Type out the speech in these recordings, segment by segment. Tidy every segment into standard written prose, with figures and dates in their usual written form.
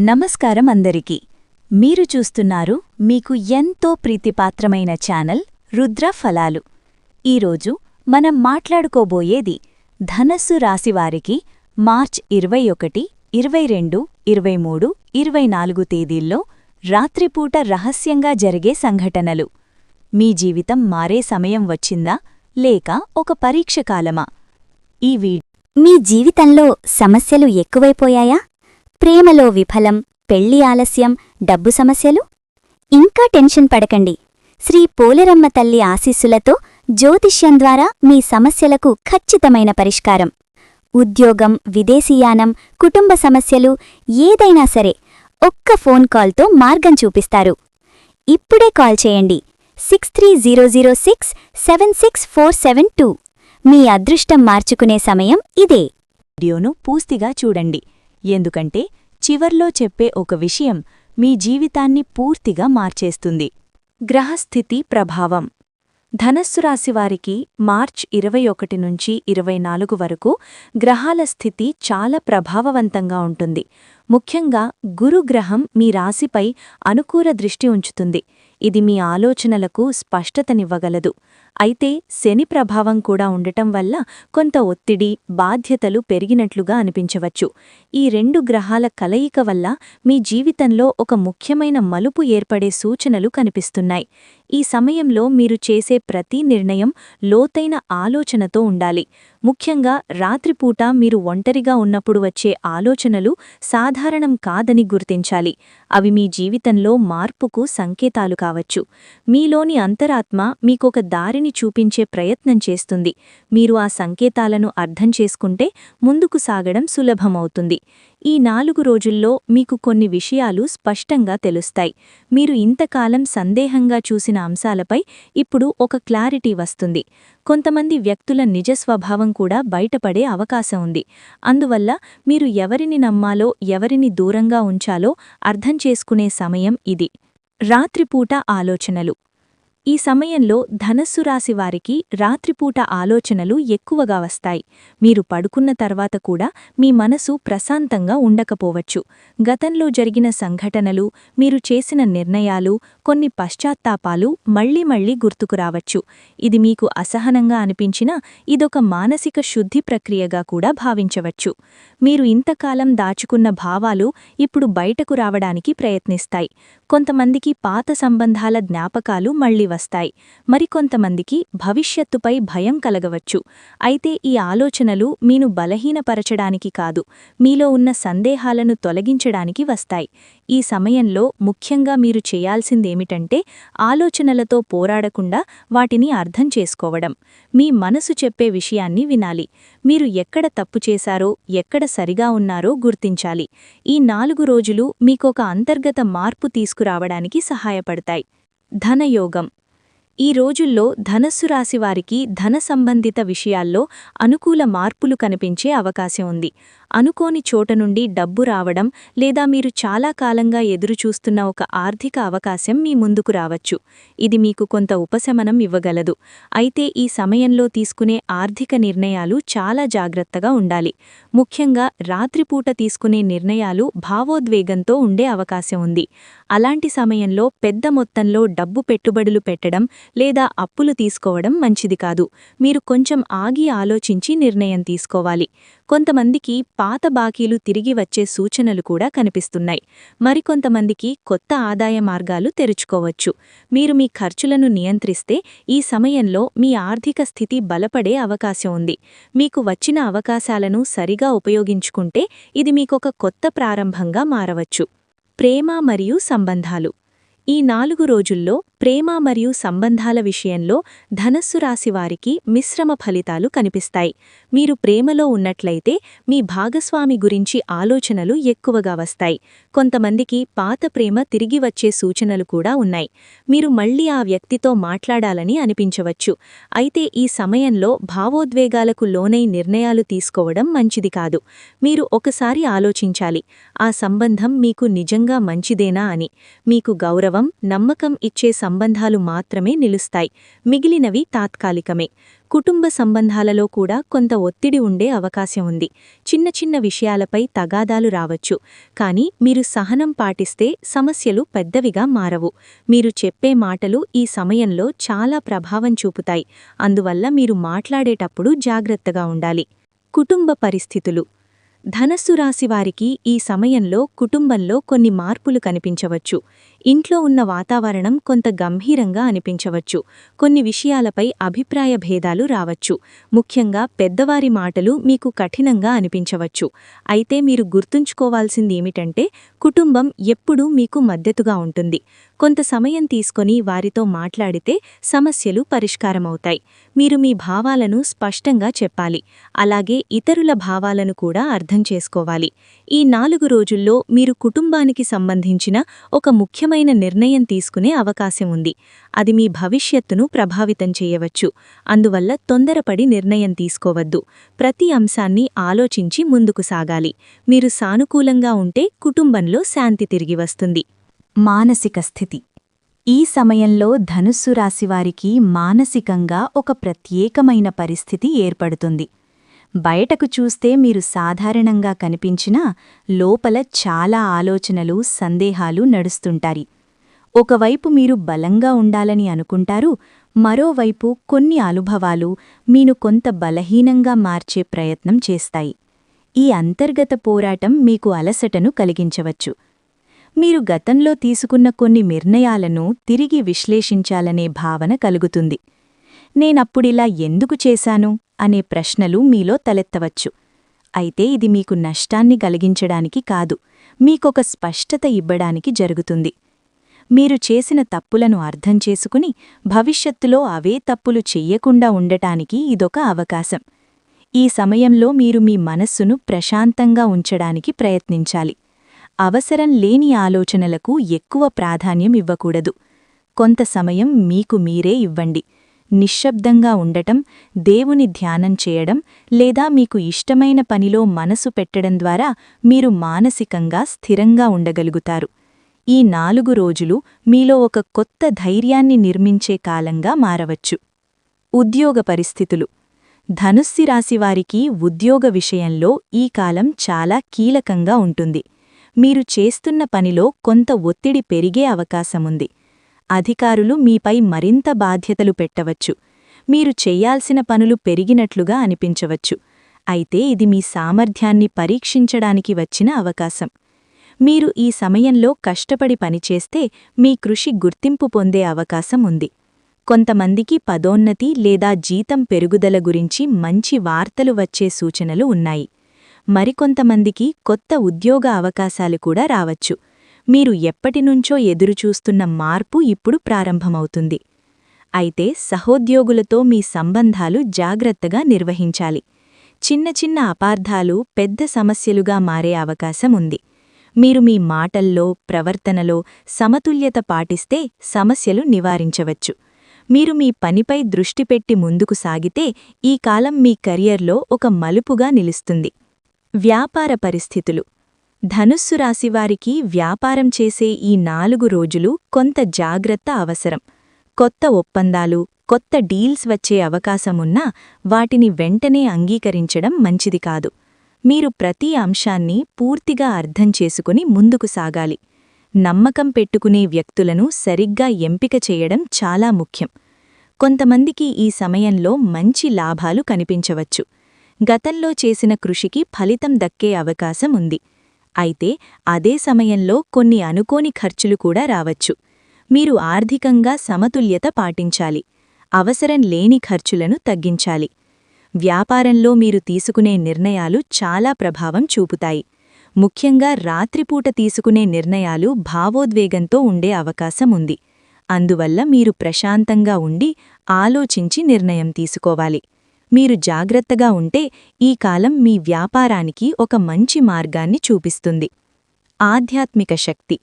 నమస్కారం అందరికీ. మీరు చూస్తున్నారు మీకు ఎంతో ప్రీతిపాత్రమైన ఛానల్ రుద్ర ఫలాలు. ఈరోజు మనం మాట్లాడుకోబోయేది ధనస్సు రాశివారికి మార్చ్ 21, 22, 23, 24 తేదీల్లో రాత్రిపూట రహస్యంగా జరిగే సంఘటనలు. మీ జీవితం మారే సమయం వచ్చిందా లేక ఒక పరీక్షకాలమా? మీ జీవితంలో సమస్యలు ఎక్కువైపోయాయా? ప్రేమలో విఫలం, పెళ్లి ఆలస్యం, డబ్బు సమస్యలు? ఇంకా టెన్షన్ పడకండి. శ్రీ పోలేరమ్మ తల్లి ఆశీస్సులతో జ్యోతిష్యం ద్వారా మీ సమస్యలకు ఖచ్చితమైన పరిష్కారం. ఉద్యోగం, విదేశీయానం, కుటుంబ సమస్యలు ఏదైనా సరే ఒక్క ఫోన్ కాల్తో మార్గం చూపిస్తారు. ఇప్పుడే కాల్ చేయండి 6300676472. మీ అదృష్టం మార్చుకునే సమయం ఇదే. వీడియోను పూర్తిగా చూడండి, ఎందుకంటే చివర్లో చెప్పే ఒక విషయం మీ జీవితాన్ని పూర్తిగా మార్చేస్తుంది. గ్రహస్థితి ప్రభావం. ధనస్సు రాశివారికి మార్చ్ 21 నుంచి 24 వరకు గ్రహాల స్థితి చాలా ప్రభావవంతంగా ఉంటుంది. ముఖ్యంగా గురుగ్రహం మీ రాశిపై అనుకూల దృష్టి ఉంచుతుంది. ఇది మీ ఆలోచనలకు స్పష్టతనివ్వగలదు. అయితే శని ప్రభావం కూడా ఉండటం వల్ల కొంత ఒత్తిడి, బాధ్యతలు పెరిగినట్లుగా అనిపించవచ్చు. ఈ రెండు గ్రహాల కలయిక వల్ల మీ జీవితంలో ఒక ముఖ్యమైన మలుపు ఏర్పడే సూచనలు కనిపిస్తున్నాయి. ఈ సమయంలో మీరు చేసే ప్రతి నిర్ణయం లోతైన ఆలోచనతో ఉండాలి. ముఖ్యంగా రాత్రిపూట మీరు ఒంటరిగా ఉన్నప్పుడు వచ్చే ఆలోచనలు సాధారణం కాదని గుర్తించాలి. అవి మీ జీవితంలో మార్పుకు సంకేతాలు కావచ్చు. మీలోని అంతరాత్మ మీకొక దారిని చూపించే ప్రయత్నం చేస్తుంది. మీరు ఆ సంకేతాలను అర్థం చేసుకుంటే ముందుకు సాగడం సులభమవుతుంది. ఈ 4 రోజుల్లో మీకు కొన్ని విషయాలు స్పష్టంగా తెలుస్తాయి. మీరు ఇంతకాలం సందేహంగా చూసిన అంశాలపై ఇప్పుడు ఒక క్లారిటీ వస్తుంది. కొంతమంది వ్యక్తుల నిజ స్వభావం కూడా బయటపడే అవకాశం ఉంది. అందువల్ల మీరు ఎవరిని నమ్మాలో, ఎవరిని దూరంగా ఉంచాలో అర్థం చేసుకునే సమయం ఇది. రాత్రిపూట ఆలోచనలు. ఈ సమయంలో ధనస్సు రాశి వారికి రాత్రిపూట ఆలోచనలు ఎక్కువగా వస్తాయి. మీరు పడుకున్న తర్వాత కూడా మీ మనసు ప్రశాంతంగా ఉండకపోవచ్చు. గతంలో జరిగిన సంఘటనలు, మీరు చేసిన నిర్ణయాలు, కొన్ని పశ్చాత్తాపాలు మళ్లీ మళ్లీ గుర్తుకురావచ్చు. ఇది మీకు అసహనంగా అనిపించినా ఇదొక మానసిక శుద్ధి ప్రక్రియగా కూడా భావించవచ్చు. మీరు ఇంతకాలం దాచుకున్న భావాలు ఇప్పుడు బయటకు రావడానికి ప్రయత్నిస్తాయి. కొంతమందికి పాత సంబంధాల జ్ఞాపకాలు మళ్లీ వస్తాయి. మరికొంతమందికి భవిష్యత్తుపై భయం కలగవచ్చు. అయితే ఈ ఆలోచనలు మీను బలహీనపరచడానికి కాదు, మీలో ఉన్న సందేహాలను తొలగించడానికి వస్తాయి. ఈ సమయంలో ముఖ్యంగా మీరు చేయాల్సిందేమిటంటే ఆలోచనలతో పోరాడకుండా వాటిని అర్థం చేసుకోవడం. మీ మనసు చెప్పే విషయాన్ని వినాలి. మీరు ఎక్కడ తప్పు చేశారో, ఎక్కడ సరిగా ఉన్నారో గుర్తించాలి. ఈ 4 రోజులు మీకొక అంతర్గత మార్పు తీసుకురావడానికి సహాయపడతాయి. ధనయోగం. ఈ రోజుల్లో ధనస్సు రాశివారికి ధన సంబంధిత విషయాల్లో అనుకూల మార్పులు కనిపించే అవకాశం ఉంది. అనుకోని చోట నుండి డబ్బు రావడం లేదా మీరు చాలా కాలంగా ఎదురుచూస్తున్న ఒక ఆర్థిక అవకాశం మీ ముందుకు రావచ్చు. ఇది మీకు కొంత ఉపశమనం ఇవ్వగలదు. అయితే ఈ సమయంలో తీసుకునే ఆర్థిక నిర్ణయాలు చాలా జాగ్రత్తగా ఉండాలి. ముఖ్యంగా రాత్రిపూట తీసుకునే నిర్ణయాలు భావోద్వేగంతో ఉండే అవకాశం ఉంది. అలాంటి సమయంలో పెద్ద మొత్తంలో డబ్బు పెట్టుబడులు పెట్టడం లేదా అప్పులు తీసుకోవడం మంచిది కాదు. మీరు కొంచెం ఆగి ఆలోచించి నిర్ణయం తీసుకోవాలి. కొంతమందికి పాత బాకీలు తిరిగి వచ్చే సూచనలు కూడా కనిపిస్తున్నాయి. మరికొంతమందికి కొత్త ఆదాయ మార్గాలు తెరుచుకోవచ్చు. మీరు మీ ఖర్చులను నియంత్రిస్తే ఈ సమయంలో మీ ఆర్థిక స్థితి బలపడే అవకాశం ఉంది. మీకు వచ్చిన అవకాశాలను సరిగా ఉపయోగించుకుంటే ఇది మీకొక కొత్త ప్రారంభంగా మారవచ్చు. ప్రేమ మరియు సంబంధాలు. ఈ 4 రోజుల్లో ప్రేమ మరియు సంబంధాల విషయంలో ధనస్సు రాశివారికి మిశ్రమ ఫలితాలు కనిపిస్తాయి. మీరు ప్రేమలో ఉన్నట్లయితే మీ భాగస్వామి గురించి ఆలోచనలు ఎక్కువగా వస్తాయి. కొంతమందికి పాత ప్రేమ తిరిగి వచ్చే సూచనలు కూడా ఉన్నాయి. మీరు మళ్లీ ఆ వ్యక్తితో మాట్లాడాలని అనిపించవచ్చు. అయితే ఈ సమయంలో భావోద్వేగాలకు లోనై నిర్ణయాలు తీసుకోవడం మంచిది కాదు. మీరు ఒకసారి ఆలోచించాలి, ఆ సంబంధం మీకు నిజంగా మంచిదేనా అని. మీకు గౌరవం, నమ్మకం ఇచ్చే సంబంధాలు మాత్రమే నిలుస్తాయి, మిగిలినవి తాత్కాలికమే. కుటుంబ సంబంధాలలో కూడా కొంత ఒత్తిడి ఉండే అవకాశం ఉంది. చిన్న చిన్న విషయాలపై తగాదాలు రావచ్చు, కానీ మీరు సహనం పాటిస్తే సమస్యలు పెద్దవిగా మారవు. మీరు చెప్పే మాటలు ఈ సమయంలో చాలా ప్రభావం చూపుతాయి, అందువల్ల మీరు మాట్లాడేటప్పుడు జాగ్రత్తగా ఉండాలి. కుటుంబ పరిస్థితులు. ధనస్సు రాశివారికి ఈ సమయంలో కుటుంబంలో కొన్ని మార్పులు కనిపించవచ్చు. ఇంట్లో ఉన్న వాతావరణం కొంత గంభీరంగా అనిపించవచ్చు. కొన్ని విషయాలపై అభిప్రాయ భేదాలు రావచ్చు. ముఖ్యంగా పెద్దవారి మాటలు మీకు కఠినంగా అనిపించవచ్చు. అయితే మీరు గుర్తుంచుకోవాల్సిందేమిటంటే, కుటుంబం ఎప్పుడూ మీకు మద్దతుగా ఉంటుంది. కొంత సమయం తీసుకొని వారితో మాట్లాడితే సమస్యలు పరిష్కారమవుతాయి. మీరు మీ భావాలను స్పష్టంగా చెప్పాలి, అలాగే ఇతరుల భావాలను కూడా అర్థం చేసుకోవాలి. ఈ 4 రోజుల్లో మీరు కుటుంబానికి సంబంధించిన ఒక ముఖ్యమైన నిర్ణయం తీసుకునే అవకాశం ఉంది. అది మీ భవిష్యత్తును ప్రభావితం చేయవచ్చు. అందువల్ల తొందరపడి నిర్ణయం తీసుకోవద్దు. ప్రతి అంశాన్ని ఆలోచించి ముందుకు సాగాలి. మీరు సానుకూలంగా ఉంటే కుటుంబంలో శాంతి తిరిగి వస్తుంది. మానసిక స్థితి. ఈ సమయంలో ధనుస్సు రాశివారికి మానసికంగా ఒక ప్రత్యేకమైన పరిస్థితి ఏర్పడుతుంది. బయటకు చూస్తే మీరు సాధారణంగా కనిపించినా లోపల చాలా ఆలోచనలు, సందేహాలు నడుస్తుంటాయి. ఒకవైపు మీరు బలంగా ఉండాలని అనుకుంటారు, మరోవైపు కొన్ని అనుభవాలు మీను కొంత బలహీనంగా మార్చే ప్రయత్నం చేస్తాయి. ఈ అంతర్గత పోరాటం మీకు అలసటను కలిగించవచ్చు. మీరు గతంలో తీసుకున్న కొన్ని నిర్ణయాలను తిరిగి విశ్లేషించాలనే భావన కలుగుతుంది. నేనప్పుడిలా ఎందుకు చేశాను అనే ప్రశ్నలు మీలో తలెత్తవచ్చు. అయితే ఇది మీకు నష్టాన్ని కలిగించడానికి కాదు, మీకొక స్పష్టత ఇవ్వడానికి జరుగుతుంది. మీరు చేసిన తప్పులను అర్థం చేసుకుని భవిష్యత్తులో అవే తప్పులు చెయ్యకుండా ఉండటానికి ఇదొక అవకాశం. ఈ సమయంలో మీరు మీ మనస్సును ప్రశాంతంగా ఉంచడానికి ప్రయత్నించాలి. అవసరం లేని ఆలోచనలకు ఎక్కువ ప్రాధాన్యం ఇవ్వకూడదు. కొంత సమయం మీకు మీరే ఇవ్వండి. నిశ్శబ్దంగా ఉండటం, దేవుని ధ్యానం చేయడం లేదా మీకు ఇష్టమైన పనిలో మనసు పెట్టడం ద్వారా మీరు మానసికంగా స్థిరంగా ఉండగలుగుతారు. ఈ 4 రోజులు మీలో ఒక కొత్త ధైర్యాన్ని నిర్మించే కాలంగా మారవచ్చు. ఉద్యోగ పరిస్థితులు. ధనుస్సు రాశివారికి ఉద్యోగ విషయంలో ఈ కాలం చాలా కీలకంగా ఉంటుంది. మీరు చేస్తున్న పనిలో కొంత ఒత్తిడి పెరిగే అవకాశముంది. అధికారులు మీపై మరింత బాధ్యతలు పెట్టవచ్చు. మీరు చెయ్యాల్సిన పనులు పెరిగినట్లుగా అనిపించవచ్చు. అయితే ఇది మీ సామర్థ్యాన్ని పరీక్షించడానికి వచ్చిన అవకాశం. మీరు ఈ సమయంలో కష్టపడి పనిచేస్తే మీ కృషి గుర్తింపు పొందే అవకాశం ఉంది. కొంతమందికి పదోన్నతి లేదా జీతం పెరుగుదల గురించి మంచి వార్తలు వచ్చే సూచనలు ఉన్నాయి. మరికొంతమందికి కొత్త ఉద్యోగ అవకాశాలు కూడా రావచ్చు. మీరు ఎప్పటినుంచో ఎదురుచూస్తున్న మార్పు ఇప్పుడు ప్రారంభమవుతుంది. అయితే సహోద్యోగులతో మీ సంబంధాలు జాగ్రత్తగా నిర్వహించాలి. చిన్న చిన్న అపార్థాలు పెద్ద సమస్యలుగా మారే అవకాశం ఉంది. మీరు మీ మాటల్లో, ప్రవర్తనలో సమతుల్యత పాటిస్తే సమస్యలు నివారించవచ్చు. మీరు మీ పనిపై దృష్టి పెట్టి ముందుకు సాగితే ఈ కాలం మీ కెరియర్లో ఒక మలుపుగా నిలుస్తుంది. వ్యాపార పరిస్థితులు. ధనుస్సు రాశివారికి వ్యాపారం చేసే ఈ 4 రోజులు కొంత జాగ్రత్త అవసరం. కొత్త ఒప్పందాలు, కొత్త డీల్స్ వచ్చే అవకాశమున్నా వాటిని వెంటనే అంగీకరించడం మంచిది కాదు. మీరు ప్రతి అంశాన్ని పూర్తిగా అర్థం చేసుకుని ముందుకు సాగాలి. నమ్మకం పెట్టుకునే వ్యక్తులను సరిగ్గా ఎంపిక చేయడం చాలా ముఖ్యం. కొంతమందికి ఈ సమయంలో మంచి లాభాలు కనిపించవచ్చు. గతంలో చేసిన కృషికి ఫలితం దక్కే అవకాశం ఉంది. అయితే అదే సమయంలో కొన్ని అనుకోని ఖర్చులు కూడా రావచ్చు. మీరు ఆర్థికంగా సమతుల్యత పాటించాలి. అవసరం లేని ఖర్చులను తగ్గించాలి. వ్యాపారంలో మీరు తీసుకునే నిర్ణయాలు చాలా ప్రభావం చూపుతాయి. ముఖ్యంగా రాత్రిపూట తీసుకునే నిర్ణయాలు భావోద్వేగంతో ఉండే అవకాశం ఉంది. అందువల్ల మీరు ప్రశాంతంగా ఉండి ఆలోచించి నిర్ణయం తీసుకోవాలి. మీరు జాగ్రత్తగా ఉంటే ఈ కాలం మీ వ్యాపారానికి ఒక మంచి మార్గాన్ని చూపిస్తుంది. ఆధ్యాత్మిక శక్తి.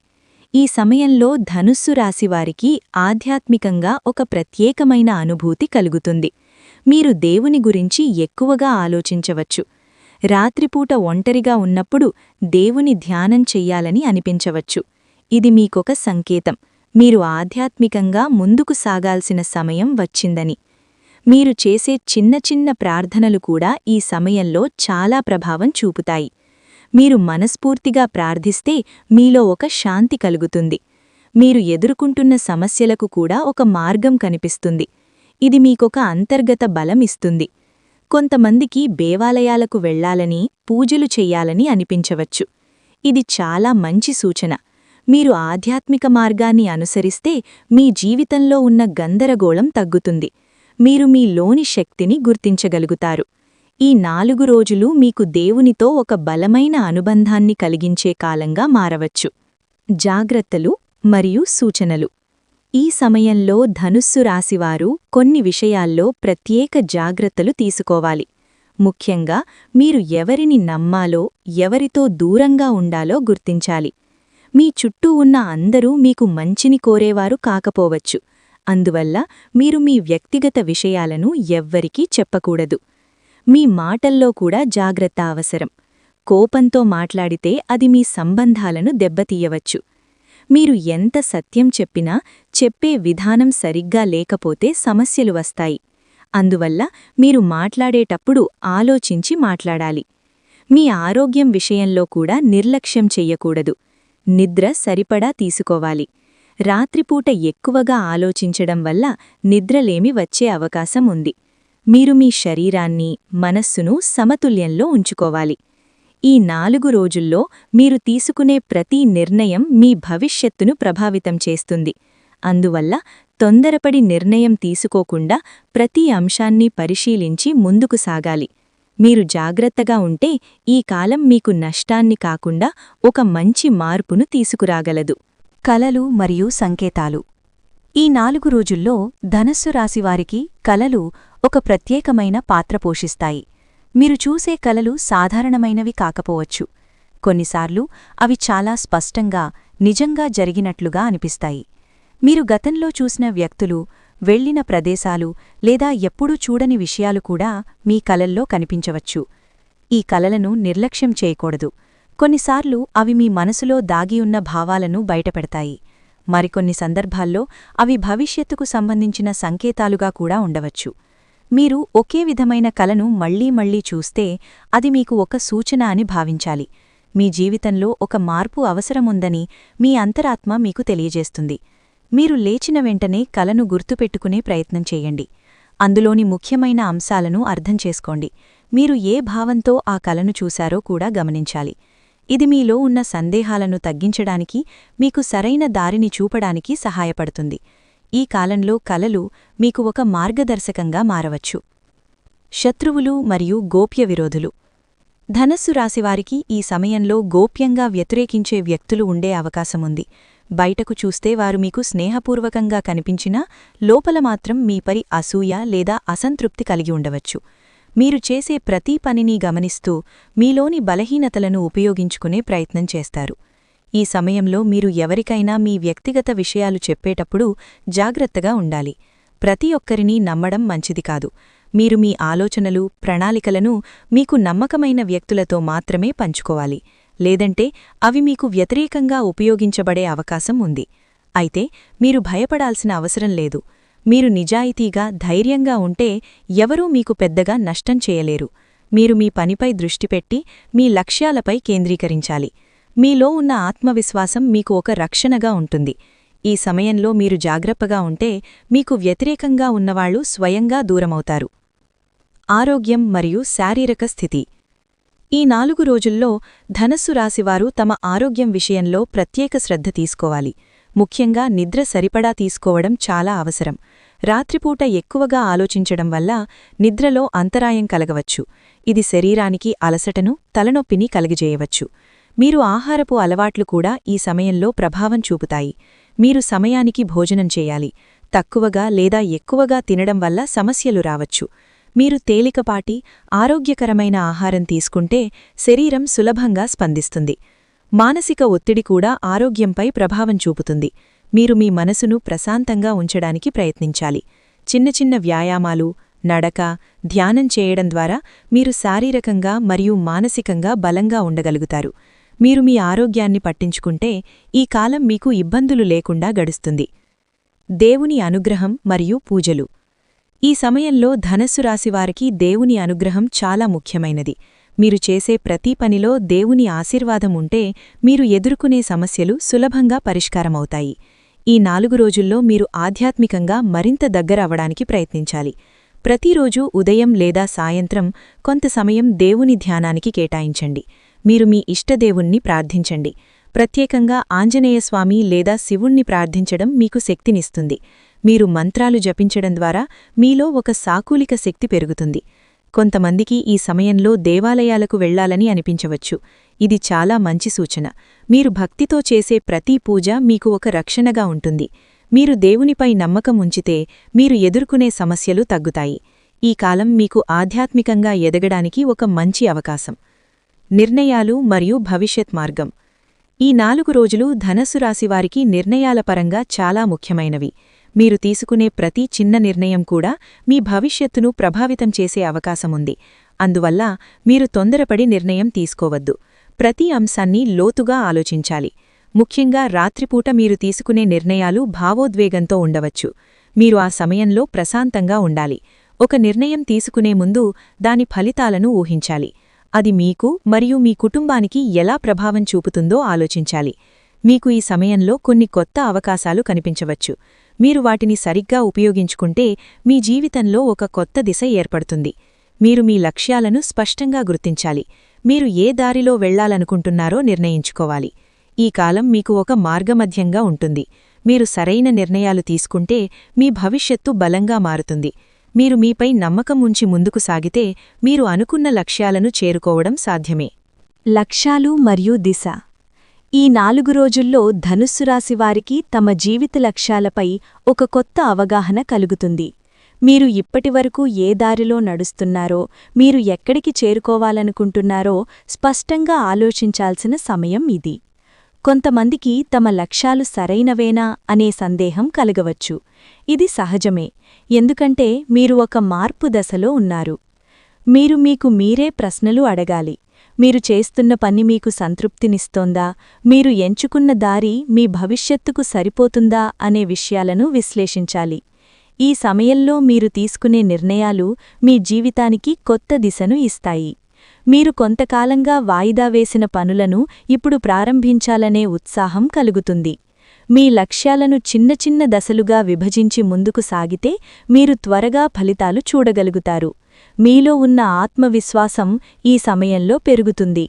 ఈ సమయంలో ధనుస్సు రాశివారికి ఆధ్యాత్మికంగా ఒక ప్రత్యేకమైన అనుభూతి కలుగుతుంది. మీరు దేవుని గురించి ఎక్కువగా ఆలోచించవచ్చు. రాత్రిపూట ఒంటరిగా ఉన్నప్పుడు దేవుని ధ్యానం చెయ్యాలని అనిపించవచ్చు. ఇది మీకొక సంకేతం. మీరు ఆధ్యాత్మికంగా ముందుకు సాగాల్సిన సమయం వచ్చిందని. మీరు చేసే చిన్న చిన్న ప్రార్థనలు కూడా ఈ సమయంలో చాలా ప్రభావం చూపుతాయి. మీరు మనస్ఫూర్తిగా ప్రార్థిస్తే మీలో ఒక శాంతి కలుగుతుంది. మీరు ఎదుర్కొంటున్న సమస్యలకు కూడా ఒక మార్గం కనిపిస్తుంది. ఇది మీకొక అంతర్గత బలం ఇస్తుంది. కొంతమందికి దేవాలయాలకు వెళ్లాలని, పూజలు చెయ్యాలని అనిపించవచ్చు. ఇది చాలా మంచి సూచన. మీరు ఆధ్యాత్మిక మార్గాన్ని అనుసరిస్తే మీ జీవితంలో ఉన్న గందరగోళం తగ్గుతుంది. మీరు మీలోని శక్తిని గుర్తించగలుగుతారు. ఈ 4 రోజులు మీకు దేవునితో ఒక బలమైన అనుబంధాన్ని కలిగించే కాలంగా మారవచ్చు. జాగ్రత్తలు మరియు సూచనలు. ఈ సమయంలో ధనుస్సు రాశివారు కొన్ని విషయాల్లో ప్రత్యేక జాగ్రత్తలు తీసుకోవాలి. ముఖ్యంగా మీరు ఎవరిని నమ్మాలో, ఎవరితో దూరంగా ఉండాలో గుర్తించాలి. మీ చుట్టూ ఉన్న అందరూ మీకు మంచిని కోరేవారు కాకపోవచ్చు. అందువల్ల మీరు మీ వ్యక్తిగత విషయాలను ఎవ్వరికీ చెప్పకూడదు. మీ మాటల్లో కూడా జాగ్రత్త అవసరం. కోపంతో మాట్లాడితే అది మీ సంబంధాలను దెబ్బతీయవచ్చు. మీరు ఎంత సత్యం చెప్పినా చెప్పే విధానం సరిగ్గా లేకపోతే సమస్యలు వస్తాయి. అందువల్ల మీరు మాట్లాడేటప్పుడు ఆలోచించి మాట్లాడాలి. మీ ఆరోగ్యం విషయంలో కూడా నిర్లక్ష్యం చెయ్యకూడదు. నిద్ర సరిపడా తీసుకోవాలి. రాత్రిపూట ఎక్కువగా ఆలోచించడం వల్ల నిద్రలేమి వచ్చే అవకాశం ఉంది. మీరు మీ శరీరాన్ని, మనస్సును సమతుల్యంలో ఉంచుకోవాలి. ఈ 4 రోజుల్లో మీరు తీసుకునే ప్రతి నిర్ణయం మీ భవిష్యత్తును ప్రభావితం చేస్తుంది. అందువల్ల తొందరపడి నిర్ణయం తీసుకోకుండా ప్రతి అంశాన్ని పరిశీలించి ముందుకు సాగాలి. మీరు జాగ్రత్తగా ఉంటే ఈ కాలం మీకు నష్టాన్ని కాకుండా ఒక మంచి మార్పును తీసుకురాగలదు. కలలు మరియు సంకేతాలు. ఈ 4 రోజుల్లో ధనస్సు రాశివారికి కలలు ఒక ప్రత్యేకమైన పాత్ర పోషిస్తాయి. మీరు చూసే కలలు సాధారణమైనవి కాకపోవచ్చు. కొన్నిసార్లు అవి చాలా స్పష్టంగా, నిజంగా జరిగినట్లుగా అనిపిస్తాయి. మీరు గతంలో చూసిన వ్యక్తులు, వెళ్లిన ప్రదేశాలు లేదా ఎప్పుడూ చూడని విషయాలు కూడా మీ కలల్లో కనిపించవచ్చు. ఈ కలలను నిర్లక్ష్యం చేయకూడదు. కొన్నిసార్లు అవి మీ మనసులో దాగియున్న భావాలను బయటపెడతాయి. మరికొన్ని సందర్భాల్లో అవి భవిష్యత్తుకు సంబంధించిన సంకేతాలుగా కూడా ఉండవచ్చు. మీరు ఒకే విధమైన కలను మళ్లీ మళ్లీ చూస్తే అది మీకు ఒక సూచన అని భావించాలి. మీ జీవితంలో ఒక మార్పు అవసరముందని మీ అంతరాత్మ మీకు తెలియజేస్తుంది. మీరు లేచిన వెంటనే కలను గుర్తుపెట్టుకునే ప్రయత్నం చేయండి. అందులోని ముఖ్యమైన అంశాలను అర్థం చేసుకోండి. మీరు ఏ భావంతో ఆ కలను చూశారో కూడా గమనించాలి. ఇది మీలో ఉన్న సందేహాలను తగ్గించడానికి, మీకు సరైన దారిని చూపడానికి సహాయపడుతుంది. ఈ కాలంలో కలలు మీకు ఒక మార్గదర్శకంగా మారవచ్చు. శత్రువులు మరియు గోప్య విరోధులు. ధనస్సు రాశివారికి ఈ సమయంలో గోప్యంగా వ్యతిరేకించే వ్యక్తులు ఉండే అవకాశముంది. బయటకు చూస్తే వారు మీకు స్నేహపూర్వకంగా కనిపించినా లోపల మాత్రం మీపై అసూయ లేదా అసంతృప్తి కలిగి ఉండవచ్చు. మీరు చేసే ప్రతి పనిని గమనిస్తూ మీలోని బలహీనతలను ఉపయోగించుకునే ప్రయత్నం చేస్తారు. ఈ సమయంలో మీరు ఎవరికైనా మీ వ్యక్తిగత విషయాలు చెప్పేటప్పుడు జాగ్రత్తగా ఉండాలి. ప్రతి ఒక్కరినీ నమ్మడం మంచిది కాదు. మీరు మీ ఆలోచనలు, ప్రణాళికలను మీకు నమ్మకమైన వ్యక్తులతో మాత్రమే పంచుకోవాలి. లేదంటే అవి మీకు వ్యతిరేకంగా ఉపయోగించబడే అవకాశం ఉంది. అయితే మీరు భయపడాల్సిన అవసరం లేదు. మీరు నిజాయితీగా, ధైర్యంగా ఉంటే ఎవరూ మీకు పెద్దగా నష్టం చేయలేరు. మీరు మీ పనిపై దృష్టిపెట్టి మీ లక్ష్యాలపై కేంద్రీకరించాలి. మీలో ఉన్న ఆత్మవిశ్వాసం మీకు ఒక రక్షణగా ఉంటుంది. ఈ సమయంలో మీరు జాగ్రత్తగా ఉంటే మీకు వ్యతిరేకంగా ఉన్నవాళ్లు స్వయంగా దూరమవుతారు. ఆరోగ్యం మరియు శారీరక స్థితి. ఈ 4 రోజుల్లో ధనస్సు రాశివారు తమ ఆరోగ్యం విషయంలో ప్రత్యేక శ్రద్ధ తీసుకోవాలి. ముఖ్యంగా నిద్ర సరిపడా తీసుకోవడం చాలా అవసరం. రాత్రిపూట ఎక్కువగా ఆలోచించడం వల్ల నిద్రలో అంతరాయం కలగవచ్చు. ఇది శరీరానికి అలసటను, తలనొప్పిని కలిగజేయవచ్చు. మీరు ఆహారపు అలవాట్లు కూడా ఈ సమయంలో ప్రభావం చూపుతాయి. మీరు సమయానికి భోజనం చేయాలి. తక్కువగా లేదా ఎక్కువగా తినడం వల్ల సమస్యలు రావచ్చు. మీరు తేలికపాటి, ఆరోగ్యకరమైన ఆహారం తీసుకుంటే శరీరం సులభంగా స్పందిస్తుంది. మానసిక ఒత్తిడి కూడా ఆరోగ్యంపై ప్రభావం చూపుతుంది. మీరు మీ మనసును ప్రశాంతంగా ఉంచడానికి ప్రయత్నించాలి. చిన్న చిన్న వ్యాయామాలు, నడక, ధ్యానం చేయడం ద్వారా మీరు శారీరకంగా మరియు మానసికంగా బలంగా ఉండగలుగుతారు. మీరు మీ ఆరోగ్యాన్ని పట్టించుకుంటే ఈ కాలం మీకు ఇబ్బందులు లేకుండా గడుస్తుంది. దేవుని అనుగ్రహం మరియు పూజలు. ఈ సమయంలో ధనస్సు రాశివారికి దేవుని అనుగ్రహం చాలా ముఖ్యమైనది. మీరు చేసే ప్రతి పనిలో దేవుని ఆశీర్వాదం ఉంటే మీరు ఎదుర్కొనే సమస్యలు సులభంగా పరిష్కారమవుతాయి. ఈ 4 రోజుల్లో మీరు ఆధ్యాత్మికంగా మరింత దగ్గర అవడానికి ప్రయత్నించాలి. ప్రతిరోజూ ఉదయం లేదా సాయంత్రం కొంత సమయం దేవుని ధ్యానానికి కేటాయించండి. మీరు మీ ఇష్టదేవుణ్ణి ప్రార్థించండి. ప్రత్యేకంగా ఆంజనేయస్వామి లేదా శివుణ్ణి ప్రార్థించడం మీకు శక్తినిస్తుంది. మీరు మంత్రాలు జపించడం ద్వారా మీలో ఒక సాకూలిక శక్తి పెరుగుతుంది. కొంతమందికి ఈ సమయంలో దేవాలయాలకు వెళ్లాలని అనిపించవచ్చు. ఇది చాలా మంచి సూచన. మీరు భక్తితో చేసే ప్రతి పూజ మీకు ఒక రక్షణగా ఉంటుంది. మీరు దేవునిపై నమ్మకం ఉంచితే మీరు ఎదుర్కొనే సమస్యలు తగ్గుతాయి. ఈ కాలం మీకు ఆధ్యాత్మికంగా ఎదగడానికి ఒక మంచి అవకాశం. నిర్ణయాలు మరియు భవిష్యత్ మార్గం. ఈ 4 రోజులు ధనస్సు రాశివారికి నిర్ణయాల పరంగా చాలా ముఖ్యమైనవి. మీరు తీసుకునే ప్రతి చిన్న నిర్ణయం కూడా మీ భవిష్యత్తును ప్రభావితం చేసే అవకాశముంది. అందువల్ల మీరు తొందరపడి నిర్ణయం తీసుకోవద్దు. ప్రతి అంశాన్ని లోతుగా ఆలోచించాలి. ముఖ్యంగా రాత్రిపూట మీరు తీసుకునే నిర్ణయాలు భావోద్వేగంతో ఉండవచ్చు. మీరు ఆ సమయంలో ప్రశాంతంగా ఉండాలి. ఒక నిర్ణయం తీసుకునే ముందు దాని ఫలితాలను ఊహించాలి. అది మీకు మరియు మీ కుటుంబానికి ఎలా ప్రభావం చూపుతుందో ఆలోచించాలి. మీకు ఈ సమయంలో కొన్ని కొత్త అవకాశాలు కనిపించవచ్చు. మీరు వాటిని సరిగ్గా ఉపయోగించుకుంటే మీ జీవితంలో ఒక కొత్త దిశ ఏర్పడుతుంది. మీరు మీ లక్ష్యాలను స్పష్టంగా గుర్తించాలి. మీరు ఏ దారిలో వెళ్లాలనుకుంటున్నారో నిర్ణయించుకోవాలి. ఈ కాలం మీకు ఒక మార్గమధ్యంగా ఉంటుంది. మీరు సరైన నిర్ణయాలు తీసుకుంటే మీ భవిష్యత్తు బలంగా మారుతుంది. మీరు మీపై నమ్మకం ఉంచి ముందుకు సాగితే మీరు అనుకున్న లక్ష్యాలను చేరుకోవడం సాధ్యమే. లక్ష్యాలు మరియు దిశ. ఈ 4 రోజుల్లో ధనుస్సు రాశివారికి తమ జీవిత లక్ష్యాలపై ఒక కొత్త అవగాహన కలుగుతుంది. మీరు ఇప్పటివరకు ఏ దారిలో నడుస్తున్నారో, మీరు ఎక్కడికి చేరుకోవాలనుకుంటున్నారో స్పష్టంగా ఆలోచించాల్సిన సమయం ఇది. కొంతమందికి తమ లక్ష్యాలు సరైనవేనా అనే సందేహం కలగవచ్చు. ఇది సహజమే, ఎందుకంటే మీరు ఒక మార్పు దశలో ఉన్నారు. మీరు మీకు మీరే ప్రశ్నలు అడగాలి. మీరు చేస్తున్న పని మీకు సంతృప్తినిస్తోందా? మీరు ఎంచుకున్న దారి మీ భవిష్యత్తుకు సరిపోతుందా అనే విషయాలను విశ్లేషించాలి. ఈ సమయంలో మీరు తీసుకునే నిర్ణయాలు మీ జీవితానికి కొత్త దిశను ఇస్తాయి. మీరు కొంతకాలంగా వాయిదా వేసిన పనులను ఇప్పుడు ప్రారంభించాలనే ఉత్సాహం కలుగుతుంది. మీ లక్ష్యాలను చిన్న చిన్న దశలుగా విభజించి ముందుకు సాగితే మీరు త్వరగా ఫలితాలు చూడగలుగుతారు. మీలో ఉన్న ఆత్మవిశ్వాసం ఈ సమయంలో పెరుగుతుంది.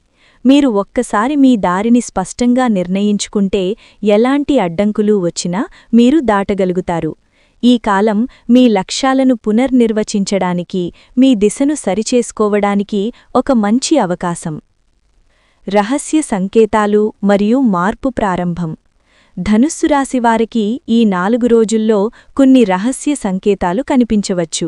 మీరు ఒక్కసారి మీ దారిని స్పష్టంగా నిర్ణయించుకుంటే ఎలాంటి అడ్డంకులు వచ్చినా మీరు దాటగలుగుతారు. ఈ కాలం మీ లక్ష్యాలను పునర్నిర్వచించడానికి, మీ దిశను సరిచేసుకోవడానికి ఒక మంచి అవకాశం. రహస్య సంకేతాలు మరియు మార్పు ప్రారంభం. ధనుస్సు రాశివారికి ఈ 4 రోజుల్లో కొన్ని రహస్య సంకేతాలు కనిపించవచ్చు.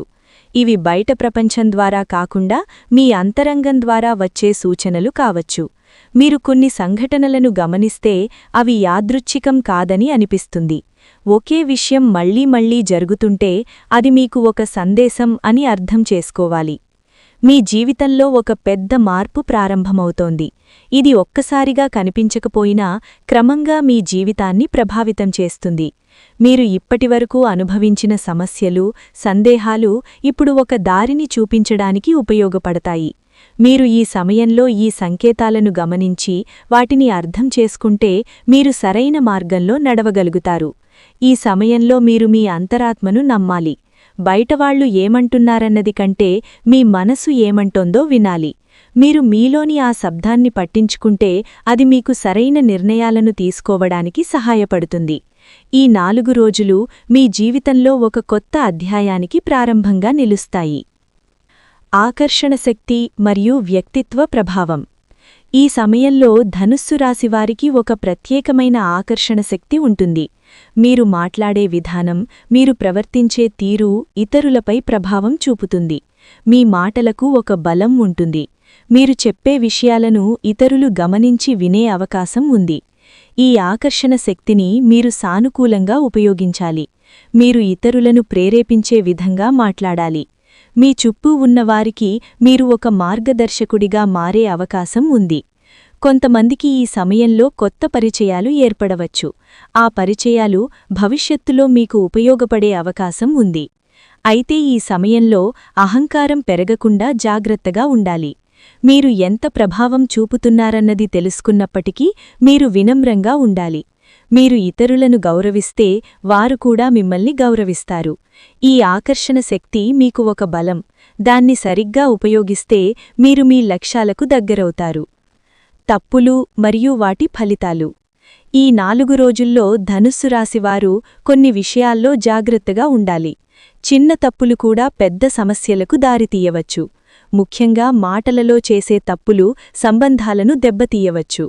ఇవి బయట ప్రపంచం ద్వారా కాకుండా మీ అంతరంగం ద్వారా వచ్చే సూచనలు కావచ్చు. మీరు కొన్ని సంఘటనలను గమనిస్తే అవి యాదృచ్ఛికం కాదని అనిపిస్తుంది. ఒకే విషయం మళ్లీ మళ్లీ జరుగుతుంటే అది మీకు ఒక సందేశం అని అర్థం చేసుకోవాలి. మీ జీవితంలో ఒక పెద్ద మార్పు ప్రారంభమవుతోంది. ఇది ఒక్కసారిగా కనిపించకపోయినా క్రమంగా మీ జీవితాన్ని ప్రభావితం చేస్తుంది. మీరు ఇప్పటివరకు అనుభవించిన సమస్యలు, సందేహాలు ఇప్పుడు ఒక దారిని చూపించడానికి ఉపయోగపడతాయి. మీరు ఈ సమయంలో ఈ సంకేతాలను గమనించి వాటిని అర్థం చేసుకుంటే మీరు సరైన మార్గంలో నడవగలుగుతారు. ఈ సమయంలో మీరు మీ అంతరాత్మను నమ్మాలి. బయటవాళ్లు ఏమంటున్నారన్నది కంటే మీ మనసు ఏమంటోందో వినాలి. మీరు మీలోని ఆ శబ్దాన్ని పట్టించుకుంటే అది మీకు సరైన నిర్ణయాలను తీసుకోవడానికి సహాయపడుతుంది. ఈ 4 రోజులు మీ జీవితంలో ఒక కొత్త అధ్యాయానికి ప్రారంభంగా నిలుస్తాయి. ఆకర్షణ శక్తి మరియు వ్యక్తిత్వ ప్రభావం. ఈ సమయంలో ధనుస్సు రాశివారికి ఒక ప్రత్యేకమైన ఆకర్షణ శక్తి ఉంటుంది. మీరు మాట్లాడే విధానం, మీరు ప్రవర్తించే తీరు ఇతరులపై ప్రభావం చూపుతుంది. మీ మాటలకు ఒక బలం ఉంటుంది. మీరు చెప్పే విషయాలను ఇతరులు గమనించి వినే అవకాశం ఉంది. ఈ ఆకర్షణ శక్తిని మీరు సానుకూలంగా ఉపయోగించాలి. మీరు ఇతరులను ప్రేరేపించే విధంగా మాట్లాడాలి. మీ చుట్టూ ఉన్నవారికి మీరు ఒక మార్గదర్శకుడిగా మారే అవకాశం ఉంది. కొంతమందికి ఈ సమయంలో కొత్త పరిచయాలు ఏర్పడవచ్చు. ఆ పరిచయాలు భవిష్యత్తులో మీకు ఉపయోగపడే అవకాశం ఉంది. అయితే ఈ సమయంలో అహంకారం పెరగకుండా జాగ్రత్తగా ఉండాలి. మీరు ఎంత ప్రభావం చూపుతున్నారన్నది తెలుసుకున్నప్పటికీ మీరు వినమ్రంగా ఉండాలి. మీరు ఇతరులను గౌరవిస్తే వారు కూడా మిమ్మల్ని గౌరవిస్తారు. ఈ ఆకర్షణ శక్తి మీకు ఒక బలం. దాన్ని సరిగ్గా ఉపయోగిస్తే మీరు మీ లక్ష్యాలకు దగ్గరవుతారు. తప్పులు మరియు వాటి ఫలితాలు. ఈ 4 రోజుల్లో ధనుస్సు రాశివారు కొన్ని విషయాల్లో జాగ్రత్తగా ఉండాలి. చిన్న తప్పులు కూడా పెద్ద సమస్యలకు దారితీయవచ్చు. ముఖ్యంగా మాటలలో చేసే తప్పులు సంబంధాలను దెబ్బతీయవచ్చు.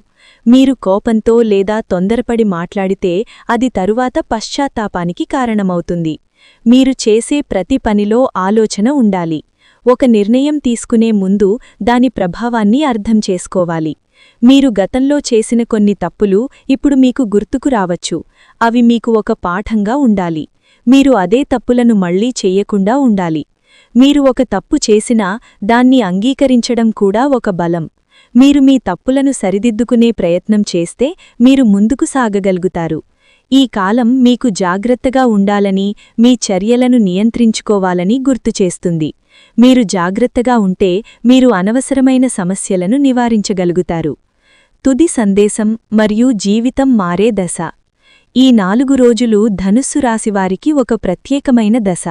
మీరు కోపంతో లేదా తొందరపడి మాట్లాడితే అది తరువాత పశ్చాత్తాపానికి కారణమవుతుంది. మీరు చేసే ప్రతి పనిలో ఆలోచన ఉండాలి. ఒక నిర్ణయం తీసుకునే ముందు దాని ప్రభావాన్ని అర్థం చేసుకోవాలి. మీరు గతంలో చేసిన కొన్ని తప్పులు ఇప్పుడు మీకు గుర్తుకు రావచ్చు. అవి మీకు ఒక పాఠంగా ఉండాలి. మీరు అదే తప్పులను మళ్లీ చెయ్యకుండా ఉండాలి. మీరు ఒక తప్పు చేసినా దాన్ని అంగీకరించడం కూడా ఒక బలం. మీరు మీ తప్పులను సరిదిద్దుకునే ప్రయత్నం చేస్తే మీరు ముందుకు సాగగలుగుతారు. ఈ కాలం మీకు జాగ్రత్తగా ఉండాలని, మీ చర్యలను నియంత్రించుకోవాలని గుర్తుచేస్తుంది. మీరు జాగ్రత్తగా ఉంటే మీరు అనవసరమైన సమస్యలను నివారించగలుగుతారు. తుది సందేశం మరియు జీవితం మారే దశ. ఈ 4 రోజులు ధనుస్సు రాశివారికి ఒక ప్రత్యేకమైన దశ.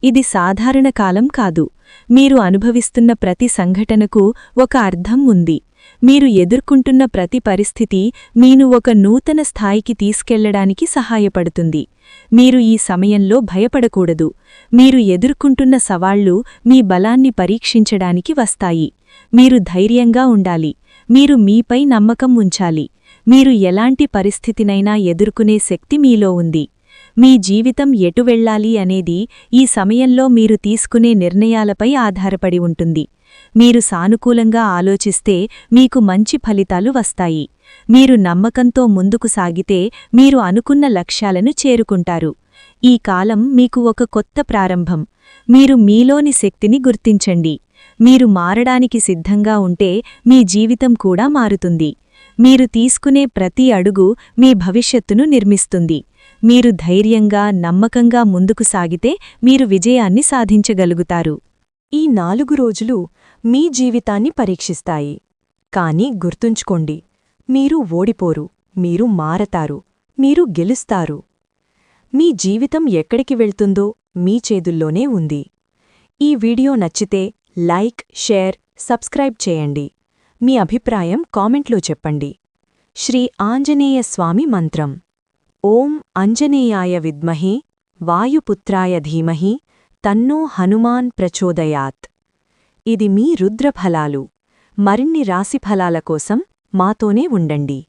ఇది సాధారణ కాలం కాదు. మీరు అనుభవిస్తున్న ప్రతి సంఘటనకు ఒక అర్థం ఉంది. మీరు ఎదుర్కొంటున్న ప్రతి పరిస్థితి మీను ఒక నూతన స్థాయికి తీసుకెళ్లడానికి సహాయపడుతుంది. మీరు ఈ సమయంలో భయపడకూడదు. మీరు ఎదుర్కొంటున్న సవాళ్లు మీ బలాన్ని పరీక్షించడానికి వస్తాయి. మీరు ధైర్యంగా ఉండాలి. మీరు మీపై నమ్మకం ఉంచాలి. మీరు ఎలాంటి పరిస్థితినైనా ఎదుర్కొనే శక్తి మీలో ఉంది. మీ జీవితం ఎటు వెళ్ళాలి అనేది ఈ సమయంలో మీరు తీసుకునే నిర్ణయాలపై ఆధారపడి ఉంటుంది. మీరు సానుకూలంగా ఆలోచిస్తే మీకు మంచి ఫలితాలు వస్తాయి. మీరు నమ్మకంతో ముందుకు సాగితే మీరు అనుకున్న లక్ష్యాలను చేరుకుంటారు. ఈ కాలం మీకు ఒక కొత్త ప్రారంభం. మీరు మీలోని శక్తిని గుర్తించండి. మీరు మారడానికి సిద్ధంగా ఉంటే మీ జీవితం కూడా మారుతుంది. మీరు తీసుకునే ప్రతి అడుగు మీ భవిష్యత్తును నిర్మిస్తుంది. మీరు ధైర్యంగా, నమ్మకంగా ముందుకు సాగితే మీరు విజయాన్ని సాధించగలుగుతారు. ఈ 4 రోజులు మీ జీవితాన్ని పరీక్షిస్తాయి. కానీ గుర్తుంచుకోండి, మీరు ఓడిపోరు. మీరు మారతారు. మీరు గెలుస్తారు. మీ జీవితం ఎక్కడికి వెళ్తుందో మీ చేతుల్లోనే ఉంది. ఈ వీడియో నచ్చితే లైక్, షేర్, సబ్స్క్రైబ్ చేయండి. మీ అభిప్రాయం కామెంట్లో చెప్పండి. శ్రీ ఆంజనేయ స్వామి మంత్రం. ఓం అంజనేయాయ విద్మహే వాయుపుత్రాయ ధీమహి తన్నో హనుమాన్ ప్రచోదయాత్. ఇది మీ రుద్రఫలాలు. మరిన్ని రాశిఫలాల కోసం మాతోనే ఉండండి.